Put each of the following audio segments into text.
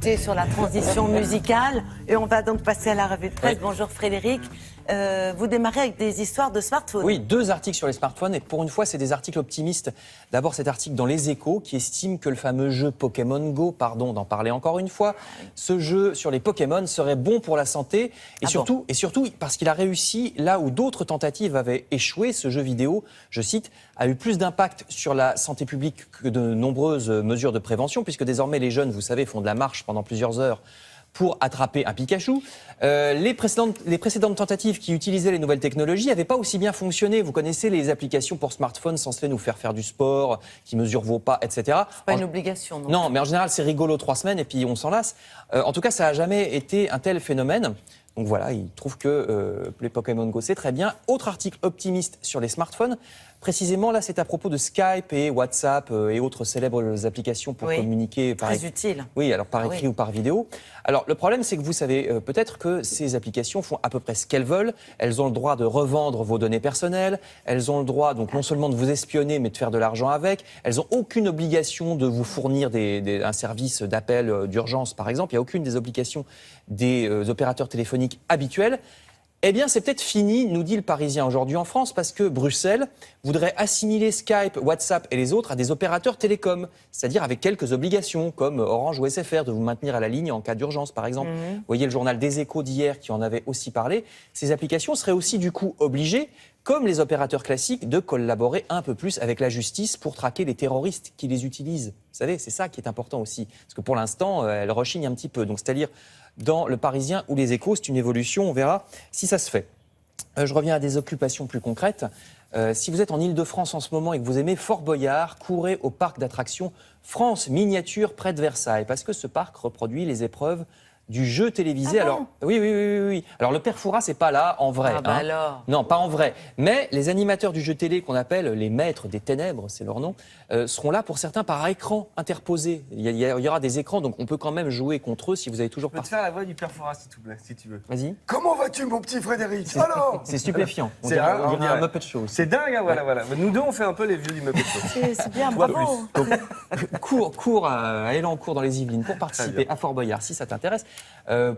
écouter sur la transition musicale. Et on va donc passer à la revue de presse. Oui. Bonjour Frédéric. Vous démarrez avec des histoires de smartphones. Oui, 2 articles sur les smartphones. Et pour une fois, c'est des articles optimistes. D'abord, cet article dans Les Échos qui estime que le fameux jeu Pokémon Go, pardon d'en parler encore une fois, ce jeu sur les Pokémon serait bon pour la santé. Et surtout parce qu'il a réussi là où d'autres tentatives avaient échoué. Ce jeu vidéo, je cite, a eu plus d'impact sur la santé publique que de nombreuses mesures de prévention, puisque désormais les jeunes, vous savez, font de la marche pendant plusieurs heures pour attraper un Pikachu. Les précédentes tentatives qui utilisaient les nouvelles technologies n'avaient pas aussi bien fonctionné. Vous connaissez les applications pour smartphones censées nous faire du sport, qui mesurent vos pas, etc. C'est pas une obligation, non? Non, mais en général, c'est rigolo 3 semaines et puis on s'en lasse. En tout cas, ça n'a jamais été un tel phénomène. Donc voilà, il trouve que les Pokémon Go, c'est très bien. Autre article optimiste sur les smartphones. Précisément, là, c'est à propos de Skype et WhatsApp et autres célèbres applications pour communiquer. Très utile. Oui, alors par écrit ou par vidéo. Alors, le problème, c'est que vous savez peut-être que ces applications font à peu près ce qu'elles veulent. Elles ont le droit de revendre vos données personnelles. Elles ont le droit, donc, non seulement de vous espionner, mais de faire de l'argent avec. Elles n'ont aucune obligation de vous fournir un service d'appel d'urgence, par exemple. Il n'y a aucune des obligations des opérateurs téléphoniques habituels. Eh bien, c'est peut-être fini, nous dit le Parisien aujourd'hui en France, parce que Bruxelles voudrait assimiler Skype, WhatsApp et les autres à des opérateurs télécoms, c'est-à-dire avec quelques obligations, comme Orange ou SFR, de vous maintenir à la ligne en cas d'urgence, par exemple. Vous voyez le journal des Échos d'hier qui en avait aussi parlé. Ces applications seraient aussi, du coup, obligées, comme les opérateurs classiques, de collaborer un peu plus avec la justice pour traquer les terroristes qui les utilisent. Vous savez, c'est ça qui est important aussi, parce que pour l'instant, elles rechignent un petit peu. Donc, c'est-à-dire, dans Le Parisien ou Les Échos, c'est une évolution, on verra si ça se fait. Je reviens à des occupations plus concrètes. Si vous êtes en Ile-de-France en ce moment et que vous aimez Fort Boyard, courez au parc d'attractions France Miniature près de Versailles, parce que ce parc reproduit les épreuves du jeu télévisé. Ah bon? Alors, oui. Alors, le père Fouras, c'est pas là, en vrai. Alors. Non, pas en vrai. Mais les animateurs du jeu télé, qu'on appelle les maîtres des ténèbres, c'est leur nom, seront là pour certains par écran interposé. Il y aura des écrans, donc on peut quand même jouer contre eux si vous avez toujours pas. Je peux te faire la voix du père Fouras, s'il te plaît, si tu veux. Vas-y. Comment vas-tu, mon petit Frédéric? Alors C'est stupéfiant. On C'est dirait un Muppet Show. C'est dingue, hein, voilà. Nous deux, on fait un peu les vieux du Muppet Show. C'est bien, bravo. Donc, cours à Élan-en-Cours dans les Yvelines pour participer à Fort Boyard, si ça t'intéresse.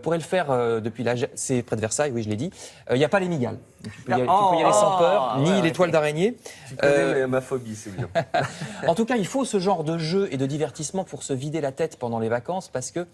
Pourrait le faire depuis c'est près de Versailles, oui, je l'ai dit. Il n'y a pas les migales. Donc, tu peux y aller sans peur, ni l'étoile d'araignée. Tu connais ma phobie, c'est bien. En tout cas, il faut ce genre de jeu et de divertissement pour se vider la tête pendant les vacances, parce que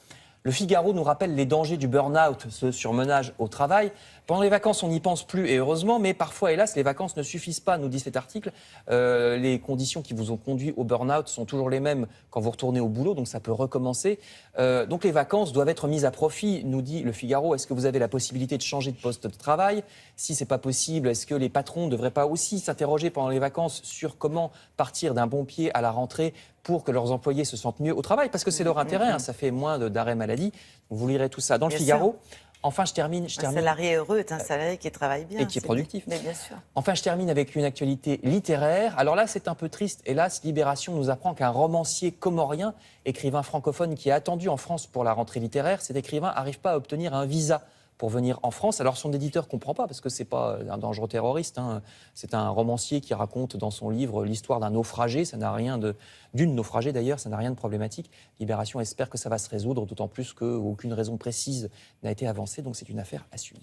le Figaro nous rappelle les dangers du burn-out, ce surmenage au travail. Pendant les vacances, on n'y pense plus, et heureusement, mais parfois, hélas, les vacances ne suffisent pas, nous dit cet article. Les conditions qui vous ont conduit au burn-out sont toujours les mêmes quand vous retournez au boulot, donc ça peut recommencer. Donc les vacances doivent être mises à profit, nous dit le Figaro. Est-ce que vous avez la possibilité de changer de poste de travail? Si c'est pas possible, est-ce que les patrons ne devraient pas aussi s'interroger pendant les vacances sur comment partir d'un bon pied à la rentrée pour que leurs employés se sentent mieux au travail? Parce que c'est leur intérêt, hein, ça fait moins d'arrêt maladie. Vous lirez tout ça dans le Figaro. Enfin, je termine. Un salarié heureux est un salarié qui travaille bien. Et qui est productif. Mais bien sûr. Enfin, je termine avec une actualité littéraire. Alors là, c'est un peu triste. Hélas, Libération nous apprend qu'un romancier comorien, écrivain francophone qui est attendu en France pour la rentrée littéraire, cet écrivain n'arrive pas à obtenir un visa pour venir en France. Alors son éditeur ne comprend pas, parce que ce n'est pas un dangereux terroriste, hein. C'est un romancier qui raconte dans son livre l'histoire d'un naufragé. Ça n'a rien d'une naufragée d'ailleurs, ça n'a rien de problématique. Libération espère que ça va se résoudre, d'autant plus qu'aucune raison précise n'a été avancée, donc c'est une affaire à suivre.